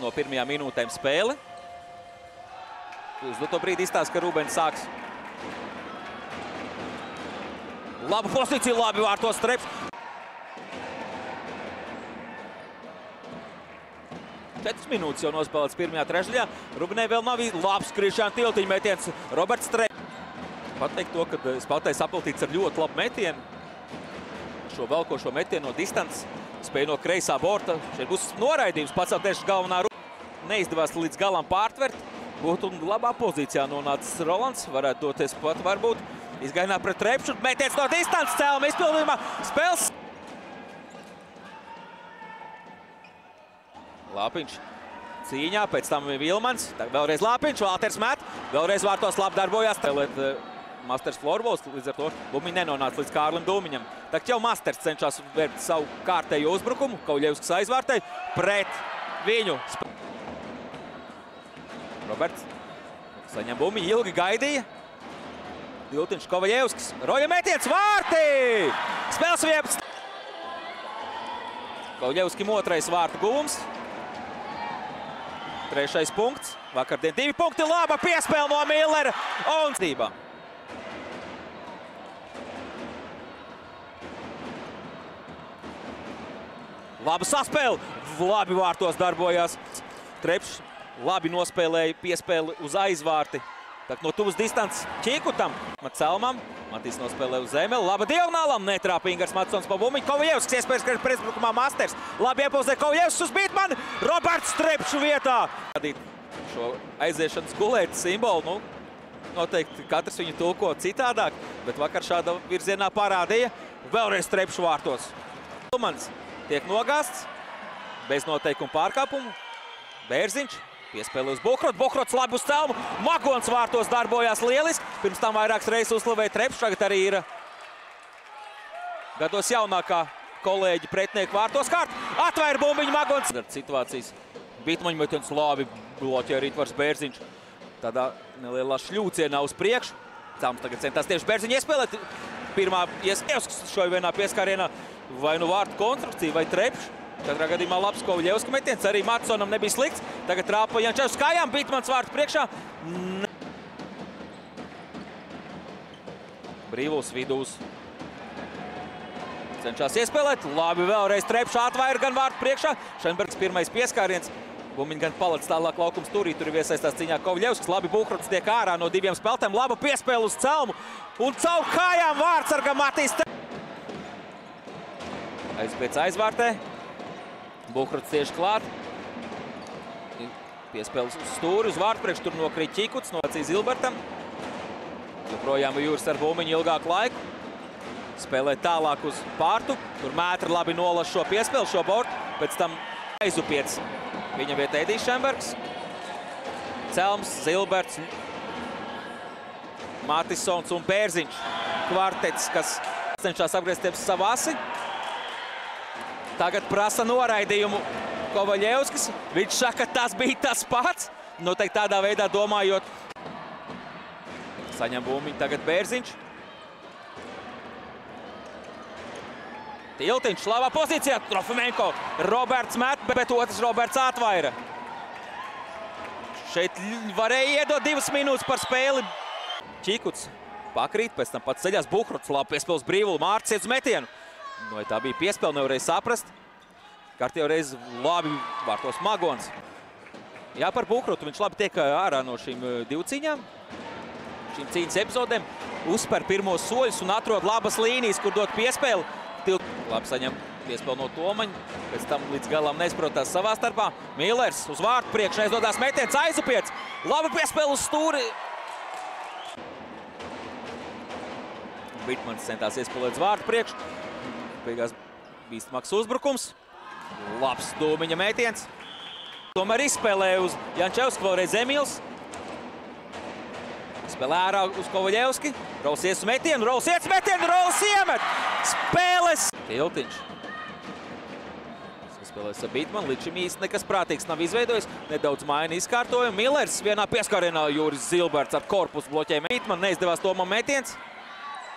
No pirmajām minūtēm spēle. Uz to brīdi izstāsta, ka Rubens sāks. Laba pozīcija, labi vārtos Trepš. 4 minūtes jau nospēlēts pirmajā trešdaļā. Rubenē vēl nav labs Krišāna Tiltiņa metiens. Roberts Trepš. Pateikt to, ka spēlētājs apeltīts ar ļoti labu metienu. Šo velkošo metienu no distances. Spēja no kreisā borta. Šeit būs noraidījums. Pacelt tieši galvenā Rubena. Neizdevās līdz galam pārtvert. Būtu labā pozīcijā nonācis Rolands. Varētu doties pat varbūt. Izgainā pret Trepšu. Metiens no distances cēluma izpildījumā. Spēles. Lāpiņš cīņā. Pēc tam Vilmans. Vēlreiz Lāpiņš. Valters met. Vēlreiz vārtos labi darbojās. Masters Florbols, līdz ar to Bumiņ nenonāca līdz Kārlim Dūmiņam. Tagad jau Masters cenšas vērt savu kārtējo uzbrukumu. Kauļevskis aizvārtē pret viņu. Roberts saņem Bumiņu, ilgi gaidīja. Diltiņš Kovaļevskis. Roļa metiens vārtī! Spēles 11. Kovaļevskim otrais vārtu guvums. Trešais punkts. Vakardien 2 punkti. Laba piespēle no Millera un stībā. Laba saspēle. Labi vārtos darbojās. Trepšs labi nospēlēja piespēli uz aizvārti. Tak no tuvas distances Čikutam. Celmam. Matīs nospēlē uz Zemeli. Laba diagonālam. Netrāpa Ingars Matsons pa Bumiņu. Kovaļevskis iespējas pretbrukumā Masters. Labi iepulzē Kovaļevskis uz Bītmani. Roberts Trepšu vietā. Šo aiziešanas gulētas simbolu, nu, noteikti katrs viņu tulko citādāk, bet vakar šāda virzienā parādīja. Vēlreiz Trepšu vārtos. Vilmans tiek nogāsts, bez noteikumu pārkāpumu. Bērziņš, piespēle uz Buhrotu. Buhrots labi uz celmu. Magons vārtos darbojās lieliski. Pirms tam vairākas reizes uzslavēja Trepšu. Tagad arī ir gados jaunākā kolēģi pretinieku vārtos kārt. Atvēra Bumbiņu Magons. Situācijas Bītmaņu metiens labi bloķē Ritvars Bērziņš. Tādā nelielā šļūcienā uz priekšu. Celms tagad centās tieši Bērziņu iespēlēt. Pirmā iespējas šo vienā pieskārienā. Vai nu vārtu konstrukcija, vai Trepšu. Katrā gadījumā labs Kovaļevska metiens. Arī Matsonam nebija slikts. Tagad trāpa Jančevs kājām. Bītmans vārtu priekšā. Brīvūs vidūs. Cenšās iespēlēt. Labi vēlreiz Trepšu atvaira gan vārtu priekšā. Šenbergs pirmais pieskāriens. Bumiņ gan palac tālāk laukums turī. Tur ir iesaistās cīņā Kovaļevskis. Labi Buhrots tiek ārā no 2 spēlētēm. Laba piespēle uz celmu. Un caur kājām vārtsargam Matīs. Aizpēc aizvārtē. Buhrots tieši klāt. Piespēles uz stūri, uz vārtu priekš. Tur nokrīt Čikuts, novacīja Zilbertam. Joprojām Jūras ar Bumiņu ilgāku laiku. Spēlē tālāk uz pārtu. Tur Mētra labi nolas šo piespēli, šo bortu. Pēc tam aizupiets. Viņa vietā Edijs Šembergs. Celms, Zilberts, Matisons un Bērziņš. Kvartets, kas cenšas apgriezties savu asi. Tagad prasa noraidījumu Kovaļevskis. Viņš saka, tas bija tas pats. Noteikti tādā veidā domājot. Saņem Bumiņu tagad Bērziņš. Tiltiņš labā pozīcijā. Trofimenko. Roberts met, bet otrs Roberts atvaira. Šeit varēja iedot 2 minūtes par spēli. Čikuts pakrīt, pēc tam pats ceļās Buhrots. Labi piespēles brīvuli. Mārcis iet uz metienu. Vai tā bija piespēle, nevarēja saprast. Kārtējo reizi labi vārtos Magons. Jā, par Buhrotu viņš labi tiek ārā no šīm 2 cīņām. Šīm cīņas epizodēm. Uzspēr pirmos soļus un atrod labas līnijas, kur dot piespēli. Labi saņem piespēli no Tomaņa. Pēc tam līdz galam nesprotās savā starpā. Millers uz vārtu priekš aizdodās metiens, aizupiets. Laba piespēle uz stūri. Bītmans centās iespēlēt uz vārtu priekš. Beigās bīstamāks uzbrukums. Labs Dūmiņa metiens. Tomēr izspēlēja uz Jančevsku, vēlreiz Emīls. Spēlē ārā uz Kovaļevski. Rols ies uz metienu, Rols iet uz metienu, Rols iemet! Spēles! Tiltiņš. Spēlēs ar Bītmanu, līdz šim īsti nekas prātīgs nav izveidojis. Nedaudz maina izkārtojumu. Millers vienā pieskārienā Jūris Zilberts ar korpusu bloķēja Bītmanu. Neizdevās Tomam metiens.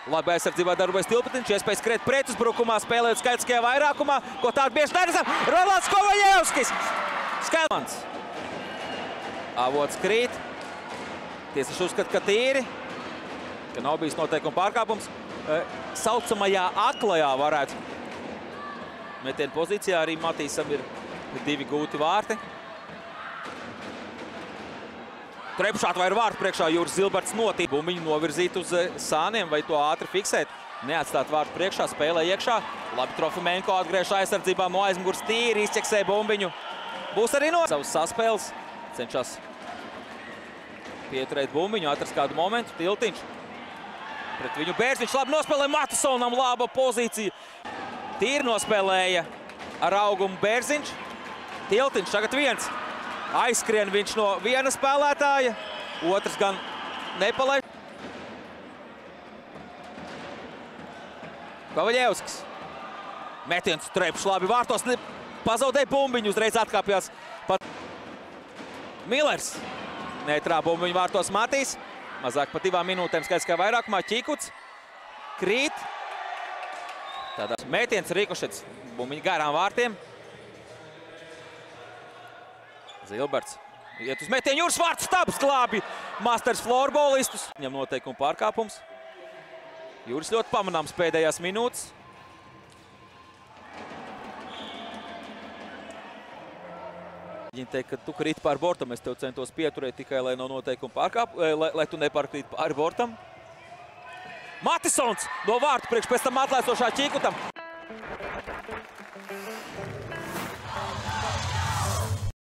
Labi aizsardzībā darbojas Tilpetiņš, iespējas skriet pretuzbrukumā, spēlējot skaitliskajā vairākumā, ko tādu bieži neredzam. Rolands Kovaļevskis! Skaidrs. Avots krīt. Tiesneši uzskata, ka tīri, ka nav bijis noteikuma pārkāpums. Saucamajā aklajā varētu. Metiena pozīcijā arī Matīsam ir 2 gūti vārti. Trepšāta vai ir vārtu priekšā, Juris Zilberts notīk. Bumbiņu novirzīt uz sāniem vai to ātri fiksēt. Neatstāt vārtu priekšā, spēlē iekšā. Labi, Trofimenko atgriež aizsardzībā no aizmugurs tīri, izķeksē bumbiņu. Būs arī no savas saspēles. Cenšas pieturēt bumbiņu, atrast kādu momentu. Tiltiņš. Pret viņu Bērziņš labi nospēlē, Matisonam laba pozīcija. Tīri nospēlēja ar augumu Bērziņš. Tiltiņš tagad viens. Aizskrien viņš no viena spēlētāja, otrs gan nepalaiž. Kovaļevskis. Metiens Trepšs labi vārtos, pazaudēja bumbiņu, uzreiz atkāpjās. Millers. Neitrā bumbiņu vārtos Matīs. Mazāk pa 2 minūtēm skaitliskajā vairākumā. Ķikuts. Krīt. Tādā metiens Rikošets. Bumbiņu garām vārtiem. Zilberts iet uz metienu, Juris vārts stabs glābi Masters florbolistus. Viņam noteikuma pārkāpums. Juris ļoti pamanāms pēdējās minūtes. Viņi teikt, ka tu krīt pāri bortam, es tev centos pieturēt tikai, lai nav noteikuma pārkāpums, lai tu nepārkrīt pāri bortam. Matisons no vārtu priekš, pēc tam atlaistošā Ķikutam.